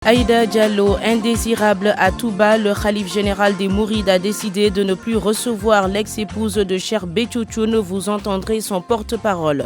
Aïda Diallo, indésirable à Touba, le khalife général des Mourides a décidé de ne plus recevoir l'ex-épouse de Cheikh Béthio Thioune. Vous entendrez son porte-parole.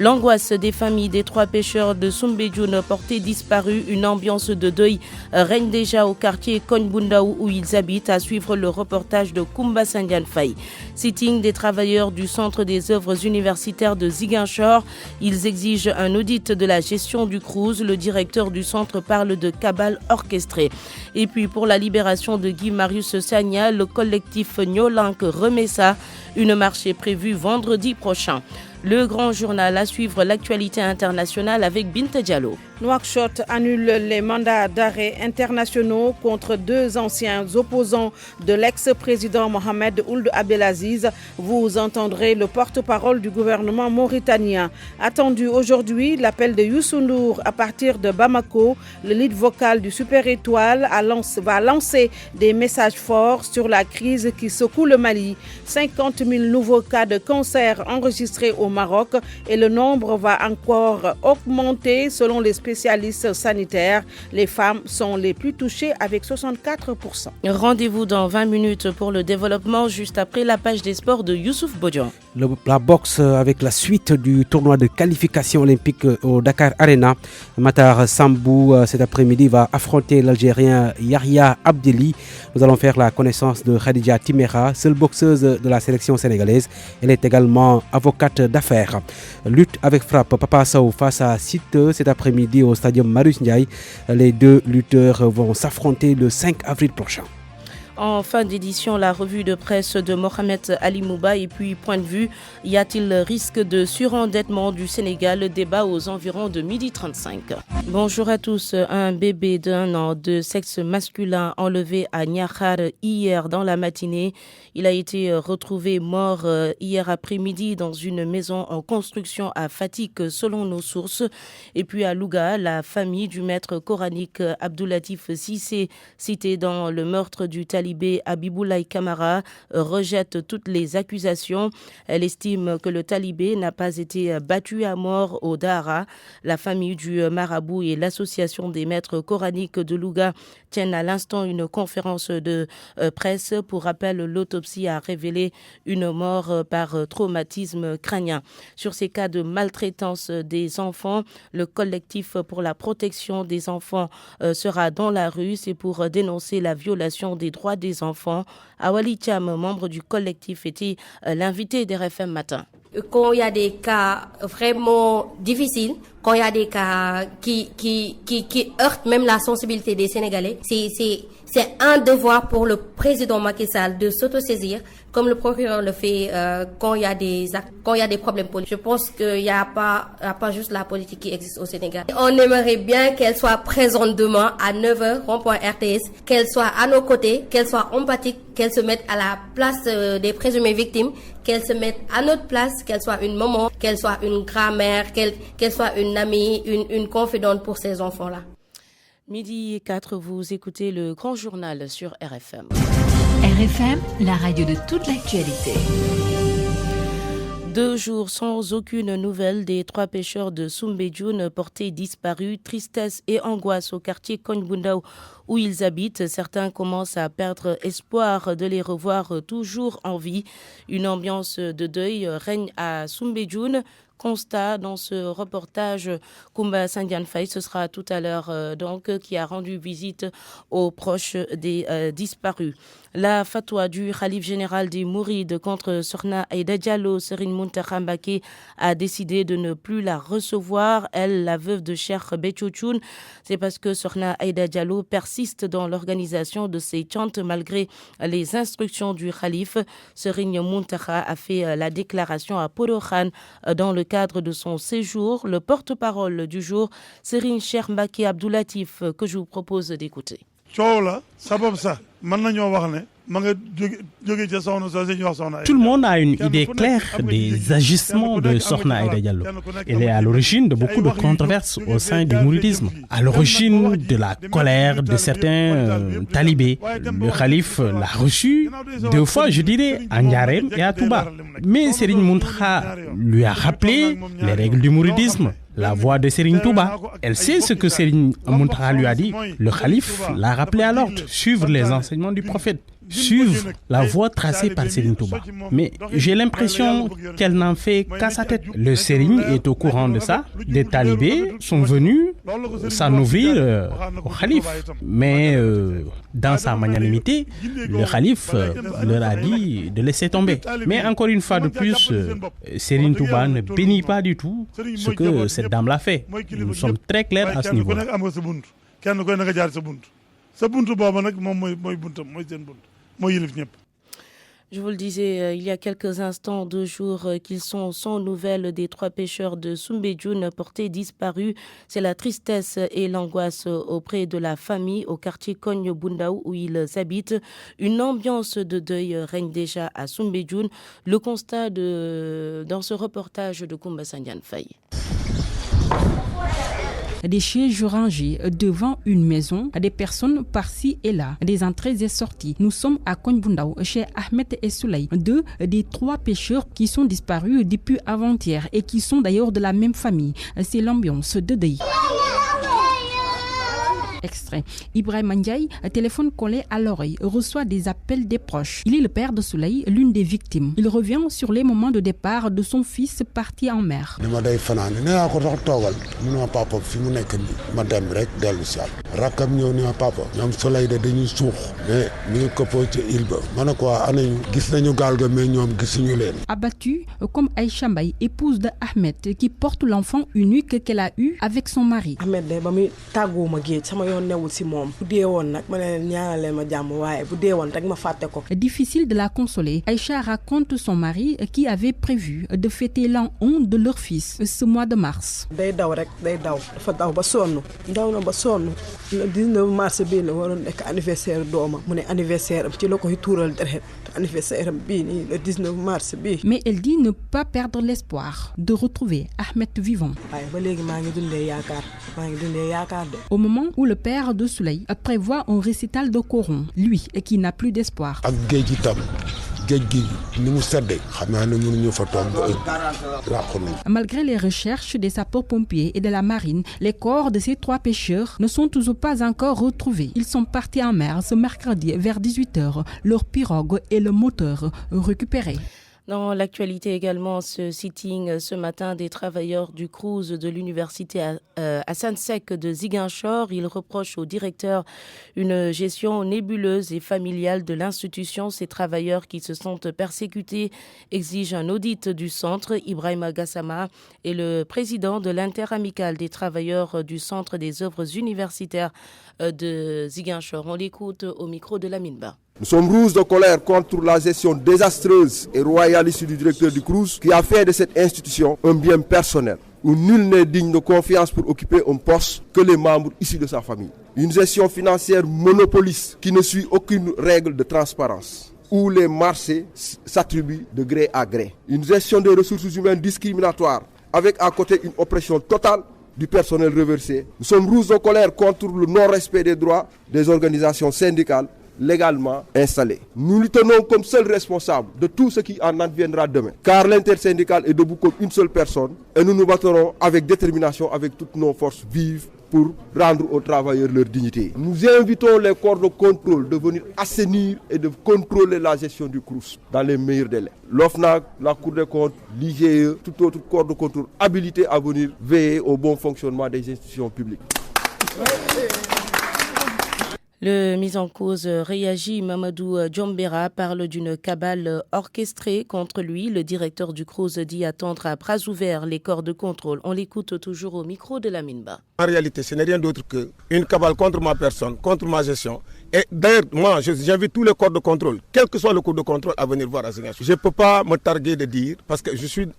L'angoisse des familles des 3 pêcheurs de Soumbédioune portés disparus, une ambiance de deuil règne déjà au quartier Kogne-Boundaou où ils habitent, à suivre le reportage de Koumba Sandiane Faye. Sitting des travailleurs du Centre des œuvres universitaires de Ziguinchor, ils exigent un audit de la gestion du Cruz. Le directeur du centre parle de cabale orchestrée. Et puis pour la libération de Guy Marius Sagna, le collectif Nyolank remet ça. Une marche est prévue vendredi prochain. Le grand journal à suivre l'actualité internationale avec Binta Diallo. Nouakchott annule les mandats d'arrêt internationaux contre 2 anciens opposants de l'ex-président Mohamed Ould Abdelaziz. Vous entendrez le porte-parole du gouvernement mauritanien. Attendu aujourd'hui, l'appel de Youssou N'Dour à partir de Bamako. Le lead vocal du Super Étoile va lancer des messages forts sur la crise qui secoue le Mali. 50 000 nouveaux cas de cancer enregistrés au Maroc et le nombre va encore augmenter selon les spécialistes sanitaires. Les femmes sont les plus touchées avec 64%. Rendez-vous dans 20 minutes pour le développement, juste après la page des sports de Youssouf Bodian. La boxe avec la suite du tournoi de qualification olympique au Dakar Arena. Matar Sambou cet après-midi va affronter l'Algérien Yahya Abdeli. Nous allons faire la connaissance de Khadija Timera, seule boxeuse de la sélection sénégalaise. Elle est également avocate d'affaires. Lutte avec frappe, Papa Sow face à Siteu cet après-midi au stadium Marius Ndiaye. Les 2 lutteurs vont s'affronter le 5 avril prochain. En fin d'édition, la revue de presse de Mohamed Ali Mouba et puis point de vue. Y a-t-il risque de surendettement du Sénégal? Débat aux environs de 12h35. Bonjour à tous. Un bébé d'1 an de sexe masculin enlevé à Niakhar hier dans la matinée. Il a été retrouvé mort hier après-midi dans une maison en construction à Fatick selon nos sources. Et puis à Louga, la famille du maître coranique Abdoulatif Cissé, cité dans le meurtre du talibé Habiboulaye Kamara, rejette toutes les accusations. Elle estime que le talibé n'a pas été battu à mort au Dahra. La famille du marabout et l'association des maîtres coraniques de Louga tiennent à l'instant une conférence de presse. Pour rappel, l'autopsie a révélé une mort par traumatisme crânien. Sur ces cas de maltraitance des enfants, le collectif pour la protection des enfants sera dans la rue. C'est pour dénoncer la violation des droits des enfants. Awali Thiam, membre du collectif, était l'invité d'RFM Matin. Quand il y a des cas vraiment difficiles, quand il y a des cas qui heurtent même la sensibilité des Sénégalais, c'est un devoir pour le président Macky Sall de s'autosaisir, comme le procureur le fait quand il y a des actes, quand il y a des problèmes politiques. Je pense qu'il n'y a pas juste la politique qui existe au Sénégal. On aimerait bien qu'elle soit présente demain à 9h, rond-point RTS, qu'elle soit à nos côtés, qu'elle soit empathique, qu'elle se mette à la place des présumées victimes, qu'elle se mette à notre place, qu'elle soit une maman, qu'elle soit une grand-mère, qu'elle soit une amie, une confidente pour ces enfants-là. Midi 4, vous écoutez le grand journal sur RFM. RFM, la radio de toute l'actualité. 2 jours sans aucune nouvelle des 3 pêcheurs de Soumbédioune portés disparus. Tristesse et angoisse au quartier Kogne-Boundaou où ils habitent. Certains commencent à perdre espoir de les revoir toujours en vie. Une ambiance de deuil règne à Soumbédioune. Constat dans ce reportage Koumba Sandiane Faye, ce sera tout à l'heure qui a rendu visite aux proches des disparus. La fatwa du khalife général des Mourides contre Sokhna Aïda Diallo, Serigne Mountakha Mbacké, a décidé de ne plus la recevoir. Elle, la veuve de Cheikh Béthio Thioune, c'est parce que Sokhna Aïda Diallo persiste dans l'organisation de ses chants malgré les instructions du khalife. Serigne Mountakha a fait la déclaration à Podokhan dans le cadre de son séjour. Le porte-parole du jour, Serigne Cheikh Mbacké Abdoulatif, que je vous propose d'écouter. Tout le monde a une idée claire des agissements de Sokhna Aïda Diallo. Elle est à l'origine de beaucoup de controverses au sein du mouridisme, à l'origine de la colère de certains talibés. Le calife l'a reçu 2 fois, je dirais, à Ndiarème et à Touba. Mais Serigne Mountakha lui a rappelé les règles du mouridisme. la voix de Serigne Touba. Elle sait ce que Serigne Mountakha lui a dit. Le khalife l'a rappelé à l'ordre, suivre les enseignements du prophète, suivre la voie tracée par Serigne Touba. Mais j'ai l'impression qu'elle n'en fait qu'à sa tête. Le Serigne est au courant de ça. Des talibés sont venus s'en ouvrir au khalife. Mais dans sa magnanimité, le khalife leur a dit de laisser tomber. Mais encore une fois de plus, Serigne Touba ne bénit pas du tout ce que cette dame l'a fait. Nous sommes très clairs à ce niveau-là. Je vous le disais il y a quelques instants, 2 jours qu'ils sont sans nouvelles des 3 pêcheurs de Soumbédioune portés disparus. C'est la tristesse et l'angoisse auprès de la famille au quartier Kogne Bundaou où ils habitent. Une ambiance de deuil règne déjà à Soumbédioune. Le constat dans ce reportage de Koumba Sandiane Faye. Des chiens rangés devant une maison, des personnes par-ci et là, des entrées et sorties. Nous sommes à Kogne Bundaou chez Ahmed et Souley, 2 des 3 pêcheurs qui sont disparus depuis avant-hier et qui sont d'ailleurs de la même famille. C'est l'ambiance de deuil. Extrait. Ibrahim Ndiaye, téléphone collé à l'oreille, reçoit des appels des proches. Il est le père de Souley, l'une des victimes. Il revient sur les moments de départ de son fils parti en mer. Abattue comme Aïcha Mbaye, épouse de Ahmed, qui porte l'enfant unique qu'elle a eu avec son mari. Difficile de la consoler. Aïcha raconte son mari qui avait prévu de fêter l'an 1 de leur fils ce mois de mars. Le 19 mars le 19 mars. Mais elle dit ne pas perdre l'espoir de retrouver Ahmed vivant. Au moment où le père de Souley prévoit un récital de Coran, lui qui n'a plus d'espoir. Malgré les recherches des sapeurs-pompiers et de la marine, les corps de ces 3 pêcheurs ne sont toujours pas encore retrouvés. Ils sont partis en mer ce mercredi vers 18h, leur pirogue et le moteur récupérés. Dans l'actualité également, ce sitting ce matin des travailleurs du Crous de l'université Hassan Sek de Ziguinchor. Ils reprochent au directeur une gestion nébuleuse et familiale de l'institution. Ces travailleurs qui se sentent persécutés exigent un audit du centre. Ibrahima Gassama est le président de l'interamicale des travailleurs du centre des œuvres universitaires de Ziguinchor. On l'écoute au micro de Lamine Ba. Nous sommes rouges de colère contre la gestion désastreuse et royaliste du directeur du Crous qui a fait de cette institution un bien personnel où nul n'est digne de confiance pour occuper un poste que les membres issus de sa famille. Une gestion financière monopoliste qui ne suit aucune règle de transparence, où les marchés s'attribuent de gré à gré. Une gestion des ressources humaines discriminatoire avec à côté une oppression totale du personnel reversé. Nous sommes rouges de colère contre le non-respect des droits des organisations syndicales légalement installés. Nous nous tenons comme seuls responsables de tout ce qui en adviendra demain. Car l'intersyndical est debout comme une seule personne et nous nous battrons avec détermination, avec toutes nos forces vives pour rendre aux travailleurs leur dignité. Nous invitons les corps de contrôle de venir assainir et de contrôler la gestion du Crous dans les meilleurs délais. L'OFNAC, la Cour des comptes, l'IGE, tout autre corps de contrôle habilité à venir veiller au bon fonctionnement des institutions publiques. Le mis en cause réagit. Mamadou Djombera parle d'une cabale orchestrée contre lui. Le directeur du Crous dit attendre à bras ouverts les corps de contrôle. On l'écoute toujours au micro de Lamine Ba. En réalité, ce n'est rien d'autre qu'une cabale contre ma personne, contre ma gestion. Et d'ailleurs, moi, j'invite tous les corps de contrôle, quel que soit le corps de contrôle, à venir voir à Ziguinchor. Je ne peux pas me targuer de dire, parce que je suis une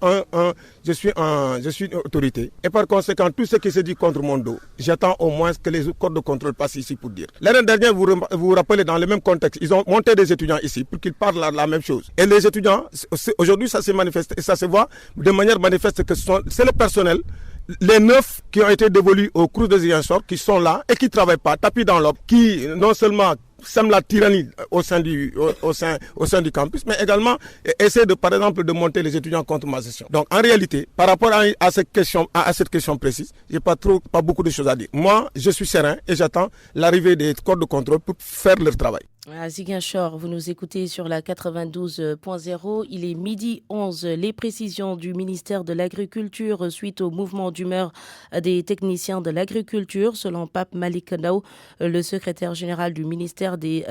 autorité. Et par conséquent, tout ce qui se dit contre mon dos, j'attends au moins que les corps de contrôle passent ici pour dire. L'année dernière, vous vous rappelez, dans le même contexte, ils ont monté des étudiants ici pour qu'ils parlent la même chose. Et les étudiants, aujourd'hui, ça s'est manifesté, et ça se voit de manière manifeste que c'est le personnel, les 9 qui ont été dévolus au Crous de Ziguinchor, qui sont là et qui ne travaillent pas, tapis dans l'ombre, qui non seulement sème la tyrannie au sein du campus, mais également essaie par exemple de monter les étudiants contre ma gestion. Donc en réalité, par rapport à cette question précise, j'ai pas beaucoup de choses à dire. Moi, je suis serein et j'attends l'arrivée des corps de contrôle pour faire leur travail. À Ziguinchor, vous nous écoutez sur la 92.0. Il est 12h11. Les précisions du ministère de l'Agriculture suite au mouvement d'humeur des techniciens de l'agriculture. Selon Pape Malik Ndao, le secrétaire général du ministère, des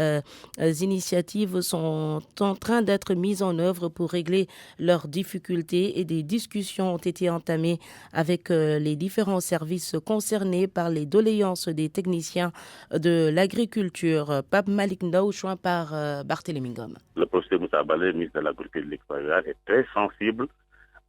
initiatives sont en train d'être mises en œuvre pour régler leurs difficultés et des discussions ont été entamées avec les différents services concernés par les doléances des techniciens de l'agriculture. Pape Malik Ndao, joint par Barthélémy Ngom. Le professeur Moussa Balé, ministre de l'Agriculture, est très sensible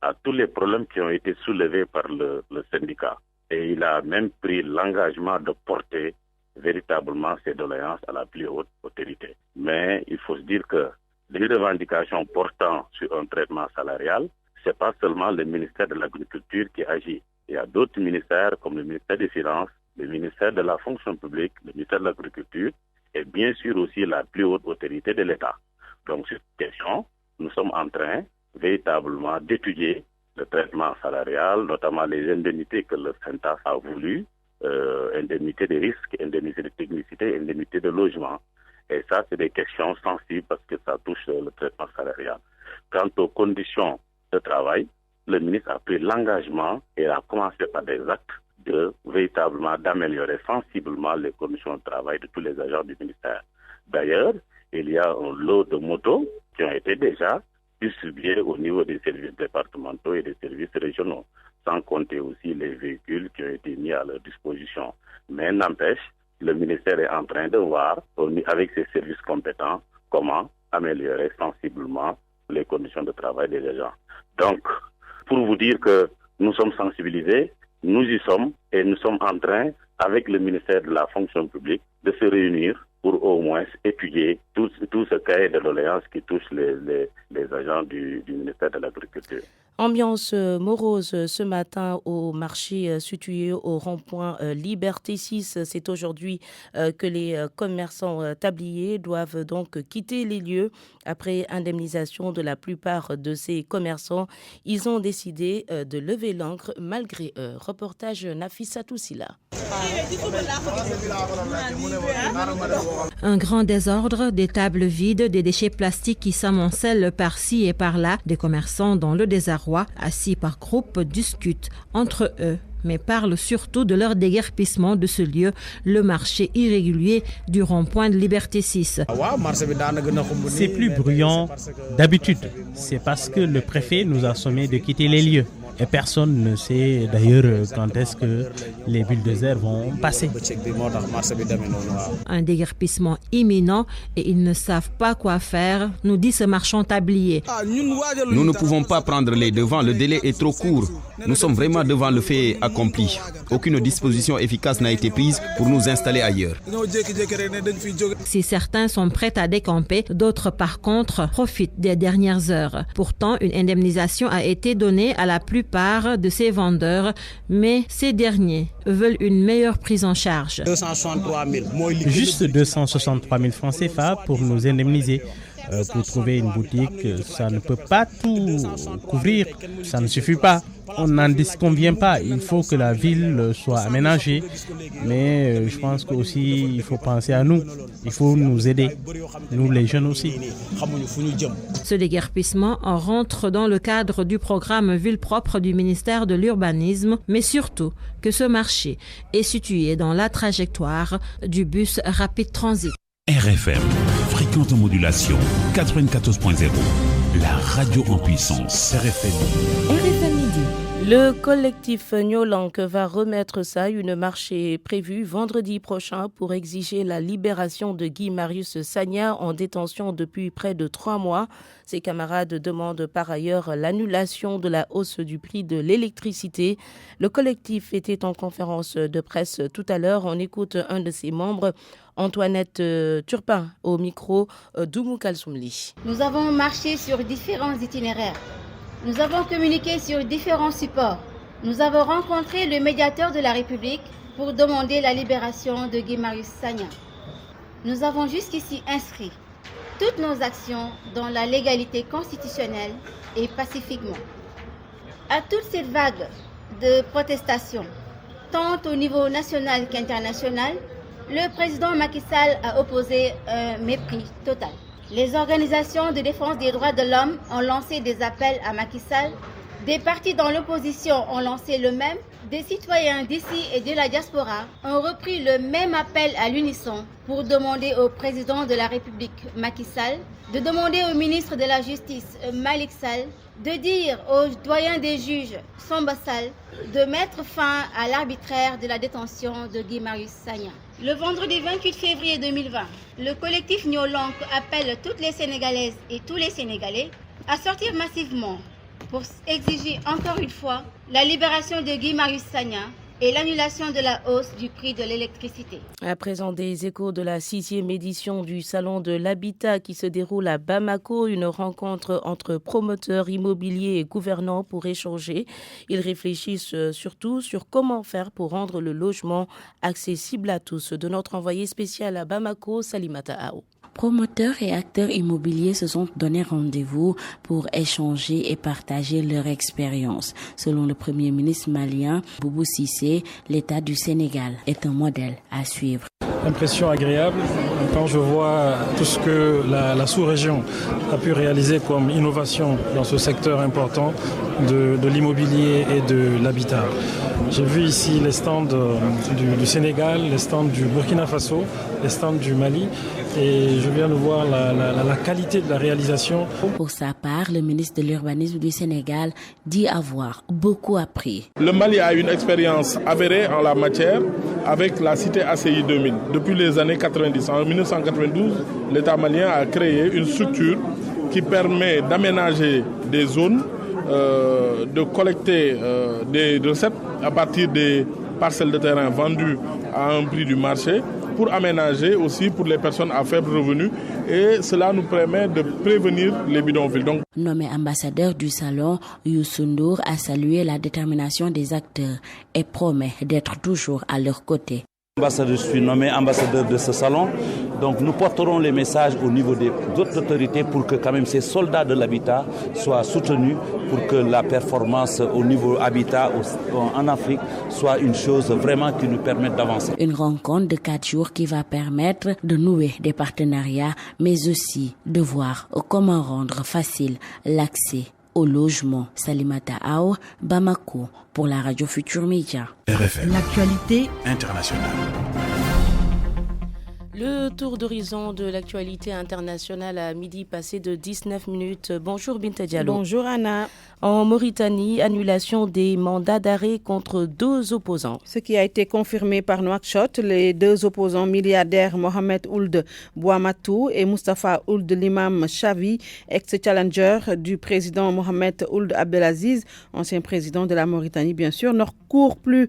à tous les problèmes qui ont été soulevés par le syndicat. Et il a même pris l'engagement de porter véritablement ces doléances à la plus haute autorité. Mais il faut se dire que les revendications portant sur un traitement salarial, ce n'est pas seulement le ministère de l'Agriculture qui agit. Il y a d'autres ministères comme le ministère des Finances, le ministère de la Fonction publique, le ministère de l'Agriculture, et bien sûr aussi la plus haute autorité de l'État. Donc sur cette question, nous sommes en train véritablement d'étudier le traitement salarial, notamment les indemnités que le Syntas a voulu, indemnités de risque, indemnités de technicité, indemnités de logement. Et ça, c'est des questions sensibles parce que ça touche le traitement salarial. Quant aux conditions de travail, le ministre a pris l'engagement et a commencé par des actes véritablement d'améliorer sensiblement les conditions de travail de tous les agents du ministère. D'ailleurs, il y a un lot de motos qui ont été déjà distribués au niveau des services départementaux et des services régionaux, sans compter aussi les véhicules qui ont été mis à leur disposition. Mais n'empêche, le ministère est en train de voir, avec ses services compétents, comment améliorer sensiblement les conditions de travail des agents. Donc, pour vous dire que nous sommes sensibilisés, nous y sommes et nous sommes en train, avec le ministère de la Fonction publique, de se réunir pour au moins étudier tout ce cahier de doléances qui touche les agents du ministère de l'Agriculture. Ambiance morose ce matin au marché situé au rond-point Liberté 6. C'est aujourd'hui que les commerçants tabliers doivent donc quitter les lieux. Après indemnisation de la plupart de ces commerçants, ils ont décidé de lever l'ancre malgré eux. Reportage Nafissatou Silla. Un grand désordre, des tables vides, des déchets plastiques qui s'amoncellent par-ci et par-là, des commerçants dans le désarroi, assis par groupes, discutent entre eux, mais parlent surtout de leur déguerpissement de ce lieu, le marché irrégulier du rond-point de Liberté 6. C'est plus bruyant d'habitude. C'est parce que le préfet nous a sommé de quitter les lieux. Et personne ne sait d'ailleurs quand est-ce que les bulldozers vont passer. Un déguerpissement imminent et ils ne savent pas quoi faire, nous dit ce marchand tablier. Nous ne pouvons pas prendre les devants, le délai est trop court. Nous sommes vraiment devant le fait accompli. Aucune disposition efficace n'a été prise pour nous installer ailleurs. Si certains sont prêts à décamper, d'autres par contre profitent des dernières heures. Pourtant, une indemnisation a été donnée à la plupart de ces vendeurs, mais ces derniers veulent une meilleure prise en charge. Juste 263 000 francs CFA pour nous indemniser. Pour trouver une boutique, ça ne peut pas tout couvrir, ça ne suffit pas. On n'en disconvient pas, il faut que la ville soit aménagée, mais je pense qu'aussi il faut penser à nous, il faut nous aider, nous les jeunes aussi. Ce déguerpissement rentre dans le cadre du programme Ville propre du ministère de l'Urbanisme, mais surtout que ce marché est situé dans la trajectoire du bus Rapid Transit. RFM, fréquente modulation 94.0, la radio en puissance. RFM Midi. Le collectif Nyolank va remettre ça. Une marche est prévue vendredi prochain pour exiger la libération de Guy Marius Sagna en détention depuis près de 3 mois. Ses camarades demandent par ailleurs l'annulation de la hausse du prix de l'électricité. Le collectif était en conférence de presse tout à l'heure. On écoute un de ses membres, Antoinette Turpin, au micro d'Oumou Kalsoumli. Nous avons marché sur différents itinéraires. Nous avons communiqué sur différents supports. Nous avons rencontré le médiateur de la République pour demander la libération de Guy Marius Sagna. Nous avons jusqu'ici inscrit toutes nos actions dans la légalité constitutionnelle et pacifiquement. À toute cette vague de protestations, tant au niveau national qu'international, le président Macky Sall a opposé un mépris total. Les organisations de défense des droits de l'homme ont lancé des appels à Macky Sall. Des partis dans l'opposition ont lancé le même. Des citoyens d'ici et de la diaspora ont repris le même appel à l'unisson pour demander au président de la République, Macky Sall, de demander au ministre de la Justice, Malick Sall, de dire au doyen des juges, Samba Sall, de mettre fin à l'arbitraire de la détention de Guy Marius Sagna. Le vendredi 28 février 2020, le collectif Nyolank appelle toutes les Sénégalaises et tous les Sénégalais à sortir massivement pour exiger encore une fois la libération de Guy Marius Sagna et l'annulation de la hausse du prix de l'électricité. À présent, des échos de la 6e édition du Salon de l'Habitat qui se déroule à Bamako, une rencontre entre promoteurs immobiliers et gouvernants pour échanger. Ils réfléchissent surtout sur comment faire pour rendre le logement accessible à tous. De notre envoyé spécial à Bamako, Salimata Ao. Promoteurs et acteurs immobiliers se sont donné rendez-vous pour échanger et partager leur expérience. Selon le Premier ministre malien, Boubou Cissé, l'État du Sénégal est un modèle à suivre. Impression agréable quand je vois tout ce que la sous-région a pu réaliser comme innovation dans ce secteur important de l'immobilier et de l'habitat. J'ai vu ici les stands du Sénégal, les stands du Burkina Faso, les stands du Mali et je viens de voir la qualité de la réalisation. Pour sa part, le ministre de l'Urbanisme du Sénégal dit avoir beaucoup appris. Le Mali a une expérience avérée en la matière avec la cité ACI 2000. Depuis les années 90, en 1992, l'État malien a créé une structure qui permet d'aménager des zones, de collecter des recettes à partir des parcelles de terrain vendues à un prix du marché pour aménager aussi pour les personnes à faible revenu et cela nous permet de prévenir les bidonvilles. Donc, nommé ambassadeur du salon, Youssou Ndour a salué la détermination des acteurs et promet d'être toujours à leur côté. Je suis nommé ambassadeur de ce salon, donc nous porterons les messages au niveau des autres autorités pour que quand même ces soldats de l'habitat soient soutenus, pour que la performance au niveau habitat en Afrique soit une chose vraiment qui nous permette d'avancer. Une rencontre de 4 jours qui va permettre de nouer des partenariats, mais aussi de voir comment rendre facile l'accès au logement. Salimata Ao, Bamako, pour la radio Futur Média. RFM. L'actualité internationale. Le tour d'horizon de l'actualité internationale à midi passé de 19 minutes. Bonjour Binta Diallo. Bonjour Anna. En Mauritanie, annulation des mandats d'arrêt contre 2 opposants. Ce qui a été confirmé par Nouakchott, les 2 opposants milliardaires Mohamed Ould Bouamatou et Mustafa Ould Limam Chavi, ex-challenger du président Mohamed Ould Abdelaziz, ancien président de la Mauritanie bien sûr, ne court plus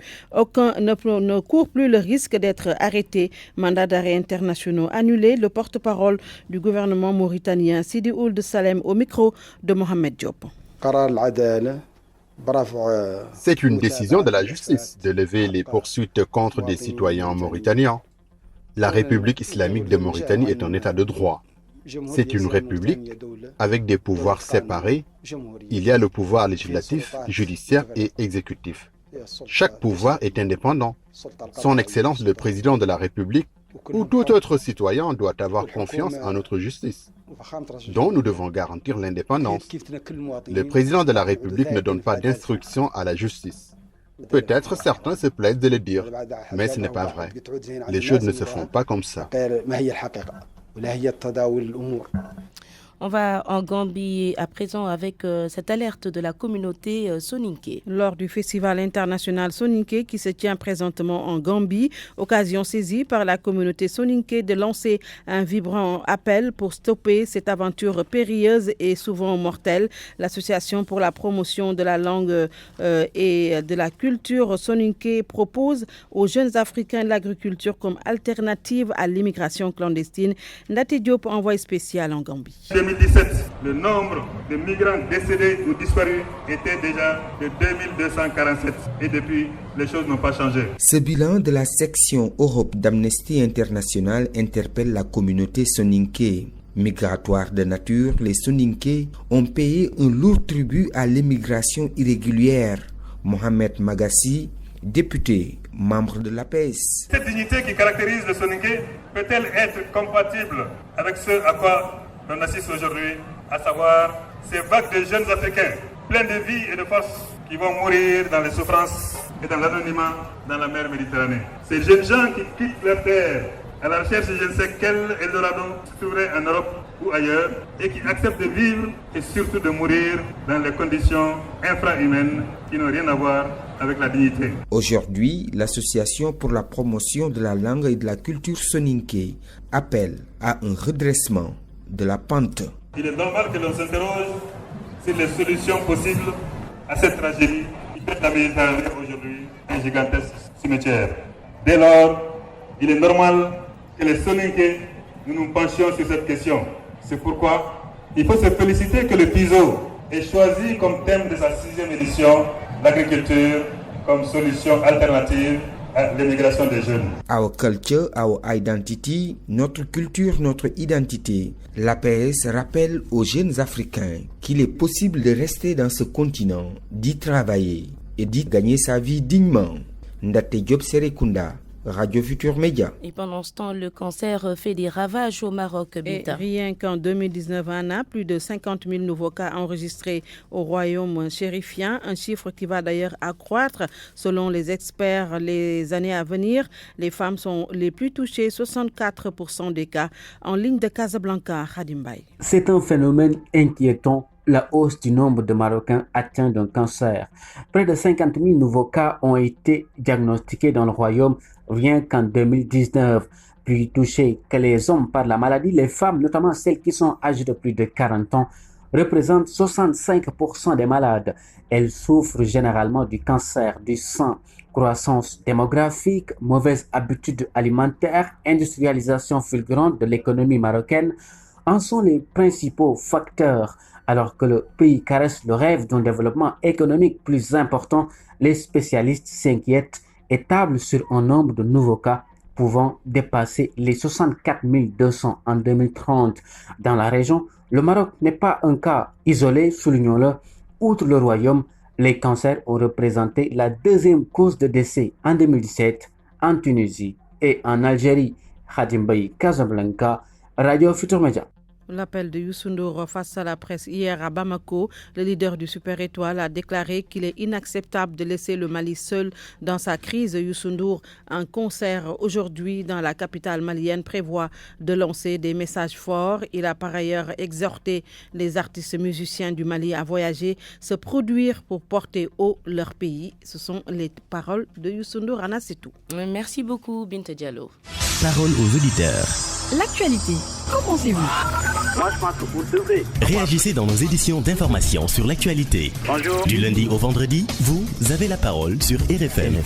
le risque d'être arrêté. Mandat d'arrêt internationaux annulés. Le porte-parole du gouvernement mauritanien Sidi Ould Salem au micro de Mohamed Diop. C'est une décision de la justice de lever les poursuites contre des citoyens mauritaniens. La République islamique de Mauritanie est un état de droit. C'est une république avec des pouvoirs séparés. Il y a le pouvoir législatif, judiciaire et exécutif. Chaque pouvoir est indépendant. Son Excellence le président de la République ou tout autre citoyen doit avoir confiance en notre justice, dont nous devons garantir l'indépendance. Le président de la République ne donne pas d'instructions à la justice. Peut-être certains se plaisent de le dire, mais ce n'est pas vrai. Les choses ne se font pas comme ça. On va en Gambie à présent avec cette alerte de la communauté soninké. Lors du festival international soninké qui se tient présentement en Gambie, occasion saisie par la communauté soninké de lancer un vibrant appel pour stopper cette aventure périlleuse et souvent mortelle. L'association pour la promotion de la langue et de la culture soninké propose aux jeunes Africains l'agriculture comme alternative à l'immigration clandestine. Ndati Diop, envoyé spécial en Gambie. 2017, le nombre de migrants décédés ou disparus était déjà de 2247 et depuis, les choses n'ont pas changé. Ce bilan de la section Europe d'Amnesty International interpelle la communauté soninké. Migratoires de nature, les Soninké ont payé un lourd tribut à l'immigration irrégulière. Mohamed Magassi, député, membre de l'APS. Cette dignité qui caractérise le Soninké peut-elle être compatible avec ce à quoi l'on assiste aujourd'hui, à savoir ces vagues de jeunes Africains pleins de vie et de force qui vont mourir dans les souffrances et dans l'anonymat dans la mer Méditerranée. Ces jeunes gens qui quittent leur terre à la recherche de je ne sais quel Eldorado se trouverait en Europe ou ailleurs et qui acceptent de vivre et surtout de mourir dans les conditions infrahumaines qui n'ont rien à voir avec la dignité. Aujourd'hui, l'Association pour la promotion de la langue et de la culture soninké appelle à un redressement de la pente. Il est normal que l'on s'interroge sur les solutions possibles à cette tragédie qui fait la Méditerranée aujourd'hui un gigantesque cimetière. Dès lors, il est normal que les Soninké, nous nous penchions sur cette question. C'est pourquoi il faut se féliciter que le FISO ait choisi comme thème de sa 6e édition l'agriculture comme solution alternative à l'immigration des jeunes. Our culture, our identity, notre culture, notre identité. L'APS rappelle aux jeunes Africains qu'il est possible de rester dans ce continent, d'y travailler et d'y gagner sa vie dignement. Ndate Diop Serekunda, Radio Futur Média. Et pendant ce temps, le cancer fait des ravages au Maroc. Et rien qu'en 2019, on a plus de 50 000 nouveaux cas enregistrés au royaume chérifien, un chiffre qui va d'ailleurs accroître selon les experts les années à venir. Les femmes sont les plus touchées, 64% des cas. En ligne de Casablanca, Khadim Bay. C'est un phénomène inquiétant. La hausse du nombre de Marocains atteints d'un cancer. Près de 50 000 nouveaux cas ont été diagnostiqués dans le royaume rien qu'en 2019. Plus touchés que les hommes par la maladie, les femmes, notamment celles qui sont âgées de plus de 40 ans, représentent 65% des malades. Elles souffrent généralement du cancer du sang. Croissance démographique, mauvaises habitudes alimentaires, industrialisation fulgurante de l'économie marocaine en sont les principaux facteurs. Alors que le pays caresse le rêve d'un développement économique plus important, les spécialistes s'inquiètent et tablent sur un nombre de nouveaux cas pouvant dépasser les 64 200 en 2030. Dans la région, le Maroc n'est pas un cas isolé, soulignons-le. Outre le royaume, les cancers ont représenté la deuxième cause de décès en 2017 en Tunisie et en Algérie. Khadim Bayi, Casablanca, Radio Futur Média. L'appel de Youssou N'Dour face à la presse hier à Bamako, le leader du Super Étoile a déclaré qu'il est inacceptable de laisser le Mali seul dans sa crise. Youssou N'Dour, en concert aujourd'hui dans la capitale malienne, prévoit de lancer des messages forts. Il a par ailleurs exhorté les artistes musiciens du Mali à voyager, se produire pour porter haut leur pays. Ce sont les paroles de Youssou N'Dour. Anna, c'est tout. Merci beaucoup, Binte Diallo. Parole aux auditeurs. L'actualité, qu'en pensez-vous? Moi, je pense que vous devrez. Réagissez dans nos éditions d'information sur l'actualité. Bonjour. Du lundi au vendredi, vous avez la parole sur RFM.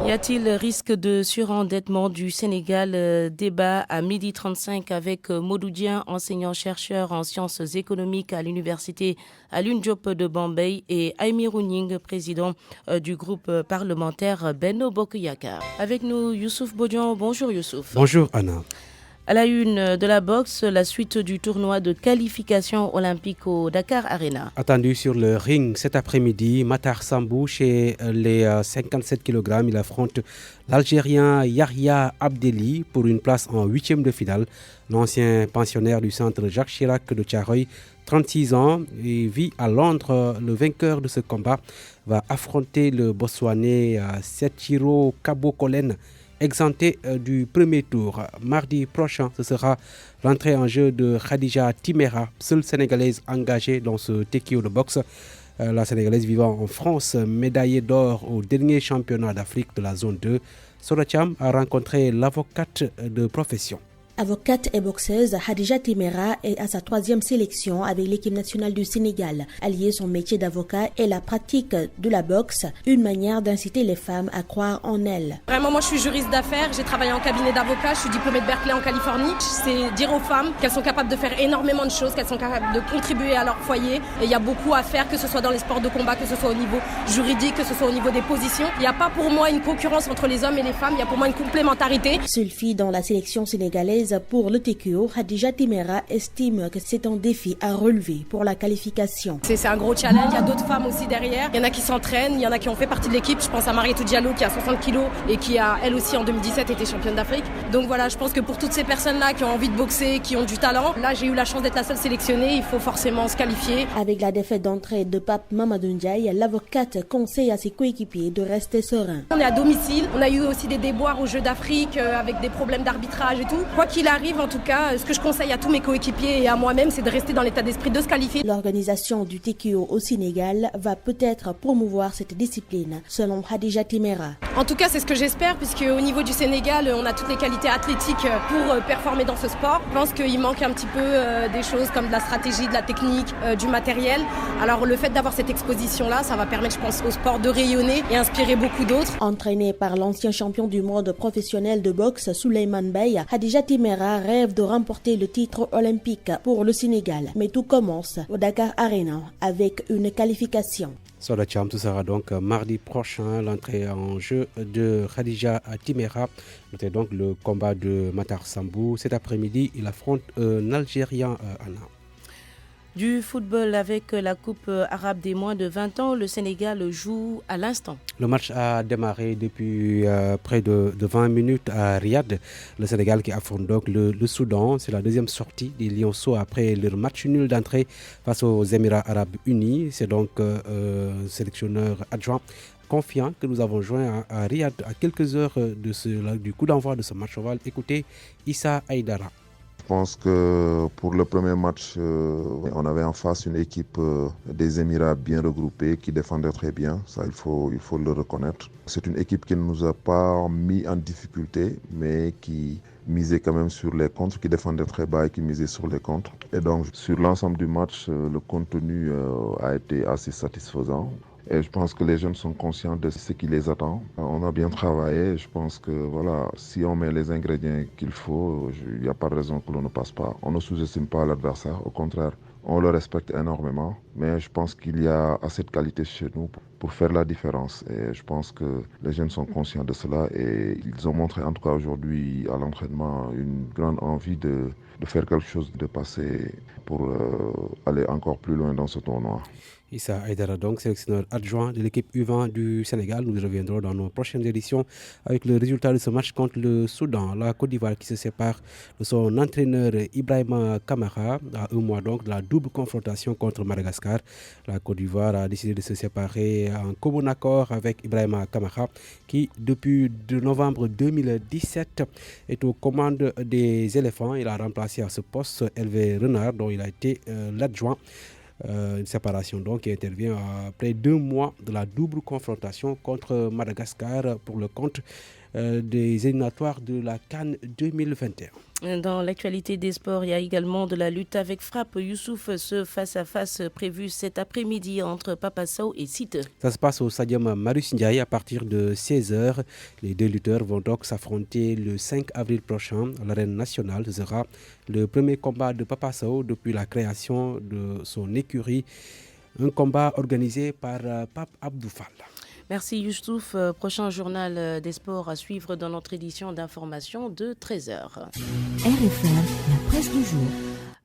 Y a-t-il risque de surendettement du Sénégal? Débat à 12h35 avec Modoudien, enseignant-chercheur en sciences économiques à l'université Alioune Diop de Bambey, et Aïmirou Ning, président du groupe parlementaire Benno Bokk Yakaar. Avec nous, Youssouf Bodian. Bonjour Youssouf. Bonjour Anna. À la une de la boxe, la suite du tournoi de qualification olympique au Dakar Arena. Attendu sur le ring cet après-midi, Matar Sambou, chez les 57 kg, il affronte l'Algérien Yahya Abdelli pour une place en 8e de finale. L'ancien pensionnaire du centre Jacques Chirac de Thiaroye, 36 ans, et vit à Londres. Le vainqueur de ce combat va affronter le Botswanais Setchiro Kabokolen, exempté du premier tour. Mardi prochain, ce sera l'entrée en jeu de Khadija Timera, seule Sénégalaise engagée dans ce Tekio de boxe. La Sénégalaise vivant en France, médaillée d'or au dernier championnat d'Afrique de la zone 2. Soracham a rencontré l'avocate de profession. Avocate et boxeuse, Hadija Temera est à sa 3e sélection avec l'équipe nationale du Sénégal. Allier son métier d'avocat et la pratique de la boxe, une manière d'inciter les femmes à croire en elles. Vraiment, moi je suis juriste d'affaires, j'ai travaillé en cabinet d'avocat, je suis diplômée de Berkeley en Californie. C'est dire aux femmes qu'elles sont capables de faire énormément de choses, qu'elles sont capables de contribuer à leur foyer. Et il y a beaucoup à faire, que ce soit dans les sports de combat, que ce soit au niveau juridique, que ce soit au niveau des positions. Il n'y a pas pour moi une concurrence entre les hommes et les femmes, il y a pour moi une complémentarité. Seule fille dans la sélection sénégalaise pour le TKO, Hadija Temera estime que c'est un défi à relever pour la qualification. C'est un gros challenge, il y a d'autres femmes aussi derrière. Il y en a qui s'entraînent, il y en a qui ont fait partie de l'équipe. Je pense à Marietou Diallo qui a 60 kilos et qui a elle aussi en 2017 été championne d'Afrique. Donc voilà, je pense que pour toutes ces personnes-là qui ont envie de boxer, qui ont du talent, là j'ai eu la chance d'être la seule sélectionnée, il faut forcément se qualifier. Avec la défaite d'entrée de Pape Mamadou Ndiaye, l'avocate conseille à ses coéquipiers de rester sereins. On est à domicile, on a eu aussi des déboires aux Jeux d'Afrique avec des problèmes d'arbitrage et tout. Quoi qu'il arrive, en tout cas, ce que je conseille à tous mes coéquipiers et à moi-même, c'est de rester dans l'état d'esprit de se qualifier. L'organisation du TKO au Sénégal va peut-être promouvoir cette discipline, selon Hadija Temera. En tout cas, c'est ce que j'espère, puisque au niveau du Sénégal, on a toutes les qualités athlétiques pour performer dans ce sport. Je pense qu'il manque un petit peu des choses comme de la stratégie, de la technique, du matériel. Alors le fait d'avoir cette exposition-là, ça va permettre, je pense, au sport de rayonner et inspirer beaucoup d'autres. Entraîné par l'ancien champion du monde professionnel de boxe, Souleymane Beye, Hadija Temera rêve de remporter le titre olympique pour le Sénégal. Mais tout commence au Dakar Arena avec une qualification. Soda Cham, tout sera donc mardi prochain, l'entrée en jeu de Hadija Temera. Notez donc le combat de Matar Sambou. Cet après-midi, il affronte un Algérien, Anna. Du football avec la Coupe arabe des moins de 20 ans, le Sénégal joue à l'instant. Le match a démarré depuis près de 20 minutes à Riyad. Le Sénégal qui affronte donc le Soudan. C'est la deuxième sortie des Lionceaux après leur match nul d'entrée face aux Émirats arabes unis. C'est donc sélectionneur adjoint confiant que nous avons joint à Riyad à quelques heures du coup d'envoi de ce match. On va écouter Issa Aïdara. Je pense que pour le premier match, on avait en face une équipe des Émirats bien regroupée qui défendait très bien. Ça, il faut le reconnaître. C'est une équipe qui ne nous a pas mis en difficulté, mais qui misait quand même sur les contres, qui défendait très bas et qui misait sur les contres. Et donc, sur l'ensemble du match, le contenu a été assez satisfaisant. Et je pense que les jeunes sont conscients de ce qui les attend. On a bien travaillé. Je pense que voilà, si on met les ingrédients qu'il faut, il n'y a pas de raison que l'on ne passe pas. On ne sous-estime pas l'adversaire. Au contraire, on le respecte énormément. Mais je pense qu'il y a assez de qualité chez nous pour faire la différence. Et je pense que les jeunes sont conscients de cela. Et ils ont montré, en tout cas aujourd'hui, à l'entraînement, une grande envie de faire quelque chose, de passer pour aller encore plus loin dans ce tournoi. Issa Aïdara, donc sélectionneur adjoint de l'équipe U20 du Sénégal. Nous reviendrons dans nos prochaines éditions avec le résultat de ce match contre le Soudan. La Côte d'Ivoire qui se sépare de son entraîneur Ibrahima Kamara à un mois donc de la double confrontation contre Madagascar. La Côte d'Ivoire a décidé de se séparer en commun accord avec Ibrahima Kamara qui depuis novembre 2017 est aux commandes des éléphants. Il a remplacé à ce poste Hervé Renard dont il a été l'adjoint. Une séparation donc qui intervient après 2 mois de la double confrontation contre Madagascar pour le compte des éliminatoires de la CAN 2021. Dans l'actualité des sports, il y a également de la lutte avec frappe. Youssouf, ce face-à-face prévu cet après-midi entre Papa Sow et Siteu. Ça se passe au stadium Marius Ndiaye à partir de 16h. Les deux lutteurs vont donc s'affronter le 5 avril prochain à l'arène nationale. Ce sera le premier combat de Papa Sow depuis la création de son écurie. Un combat organisé par Pape Abdou Fall. Merci Youssouf. Prochain journal des sports à suivre dans notre édition d'information de 13h. RFM, la presse du jour.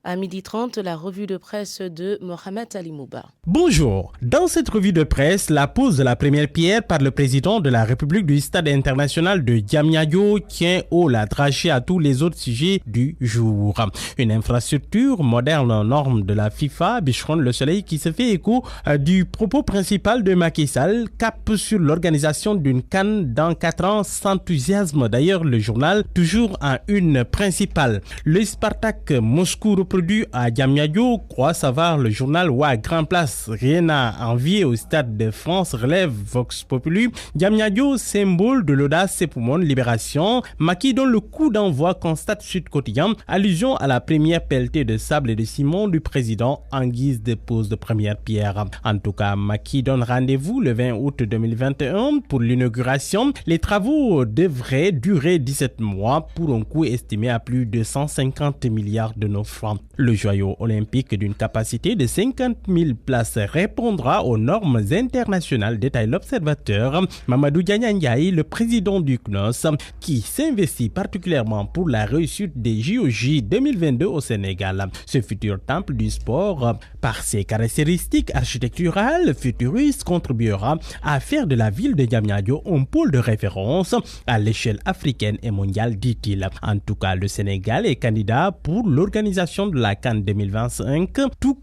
À 12h30, la revue de presse de Mohamed Ali Mouba. Bonjour. Dans cette revue de presse, la pose de la première pierre par le président de la République du stade international de Diamniadio tient haut la dragée à tous les autres sujets du jour. Une infrastructure moderne aux normes de la FIFA, Bichron Le Soleil, qui se fait écho du propos principal de Macky Sall, cap sur l'organisation d'une CAN dans 4 ans, s'enthousiasme d'ailleurs le journal, toujours en une principale. Le Spartak Moscou reprend reproduit à Diamniadio, croit savoir le journal Wa Grand Place. Rien à envier au Stade de France, relève Vox Populi. Diamniadio, symbole de l'audace et poumon de libération. Macky donne le coup d'envoi, constate Sud Quotidien. Allusion à la première pelletée de sable et de ciment du président en guise de pose de première pierre. En tout cas, Macky donne rendez-vous le 20 août 2021 pour l'inauguration. Les travaux devraient durer 17 mois pour un coût estimé à plus de 150 milliards de nos francs. Le joyau olympique d'une capacité de 50 000 places répondra aux normes internationales, détaille l'observateur. Mamadou Diagne, le président du CNOS, qui s'investit particulièrement pour la réussite des JOJ 2022 au Sénégal. Ce futur temple du sport, par ses caractéristiques architecturales futuristes, contribuera à faire de la ville de Diamniadio un pôle de référence à l'échelle africaine et mondiale, dit-il. En tout cas, le Sénégal est candidat pour l'organisation de la CAN 2025, tout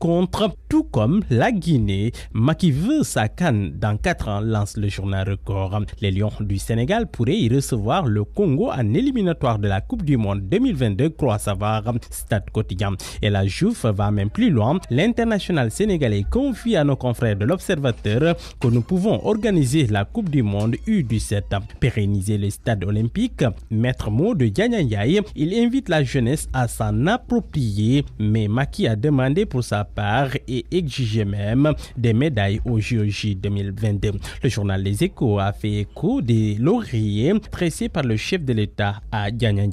comme la Guinée. Macky veut sa CAN dans 4 ans, lance le journal Record. Les Lions du Sénégal pourraient y recevoir le Congo en éliminatoire de la Coupe du Monde 2022, croit savoir Stade Quotidien. Et la Jouf va même plus loin. L'international sénégalais confie à nos confrères de l'Observateur que nous pouvons organiser la Coupe du Monde U17. Pérenniser le stade olympique, maître mot de Diagne, il invite la jeunesse à s'en approprier, mais Macky a demandé pour sa part et exigeait même des médailles au JOJ 2022. Le journal Les Échos a fait écho des lauriers pressés par le chef de l'État à Diagne.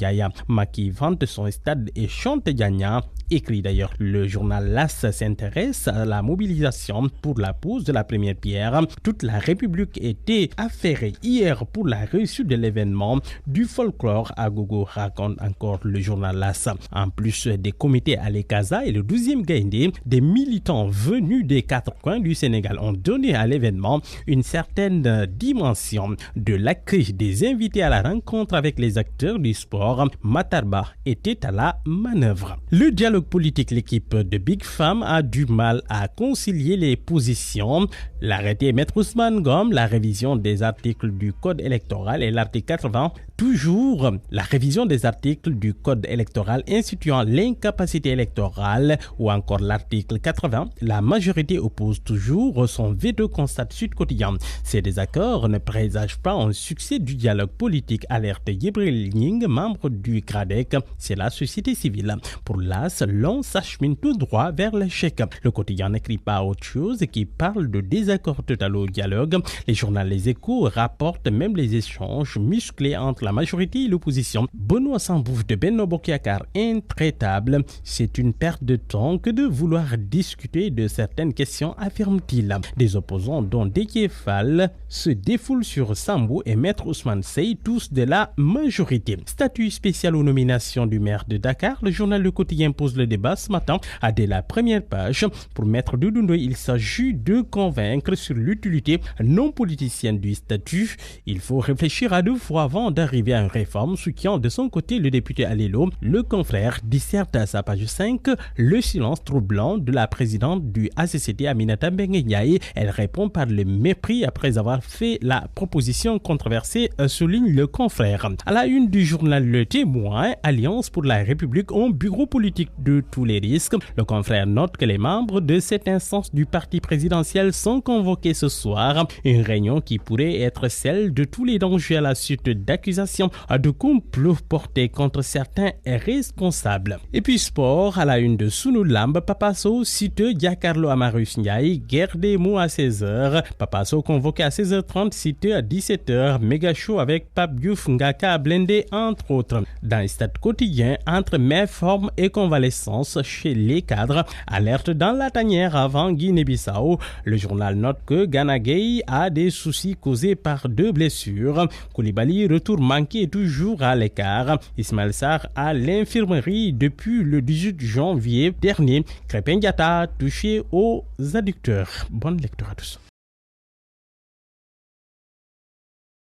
Macky vante son stade et chante Diagne. Écrit d'ailleurs, le journal LAS s'intéresse à la mobilisation pour la pose de la première pierre. Toute la République était affairée hier pour la réussite de l'événement du folklore à Gogo, raconte encore le journal LAS. En plus des comités à l'Ekaza et le 12e Gaïndé, des militants venus des 4 coins du Sénégal ont donné à l'événement une certaine dimension. De l'accueil des invités à la rencontre avec les acteurs du sport, Matarba était à la manœuvre. Le dialogue politique, l'équipe de Big Fam a du mal à concilier les positions. L'arrêté Maître Ousmane Gom, la révision des articles du Code électoral et l'article 80, toujours la révision des articles du Code électoral instituant l'incapacité électorale ou encore l'article 80, la majorité oppose toujours son veto, constate Sud Quotidien. Ces désaccords ne présagent pas un succès du dialogue politique, alerte Yibril Ning, membre du CRADEC, c'est la société civile. Pour l'AS, l'on s'achemine tout droit vers l'échec. Le quotidien n'écrit pas autre chose qui parle de désaccord total au dialogue. Les journaux Les Échos rapportent même les échanges musclés entre la majorité et l'opposition. Benoît Sambou de Benno Bokk Yakaar, intraitable. C'est une perte de temps que de vouloir discuter de certaines questions, affirme-t-il. Des opposants dont Déthié Fall se défoulent sur Sambou et Maître Ousmane Seye, tous de la majorité. Statut spécial aux nominations du maire de Dakar. Le journal Le Quotidien pose le débat ce matin à dès la première page. Pour Maître Doudou Ndoye, il s'agit de convaincre sur l'utilité non politicienne du statut. Il faut réfléchir à 2 fois avant d'arriver à une réforme, soutient de son côté le député Alelo. Le confrère disserte à sa page 5 le silence troublant de la présidente du ACCT, Aminata Mbengue Ndiaye. Elle répond par le mépris après avoir fait la proposition controversée, souligne le confrère. À la une du journal Le Témoin, Alliance pour la République, un bureau politique de tous les risques. Le confrère note que les membres de cette instance du parti présidentiel sont convoqués ce soir. Une réunion qui pourrait être celle de tous les dangers à la suite d'accusations de complot portés contre certains responsables. Et puis sport, à la une de Sunu Lamb, Papa Sow cite Giancarlo Amarus Ndiaye, guerre des mots à 16h. Papa Sow convoqué à 16h30, cité à 17h, méga show avec Pape Diouf, Ngaka Blindé entre autres. Dans le Stade Quotidien, entre mai, forme et convalescence chez les cadres, alerte dans la tanière avant Guinée-Bissau. Le journal note que Gana Gueye a des soucis causés par 2 blessures. Koulibaly, retour manqué, toujours à l'écart. Ismaël Sarr à l'infirmerie depuis le 18 janvier dernier. Crépin Diatta touché aux adducteurs. Bonne lecture à tous.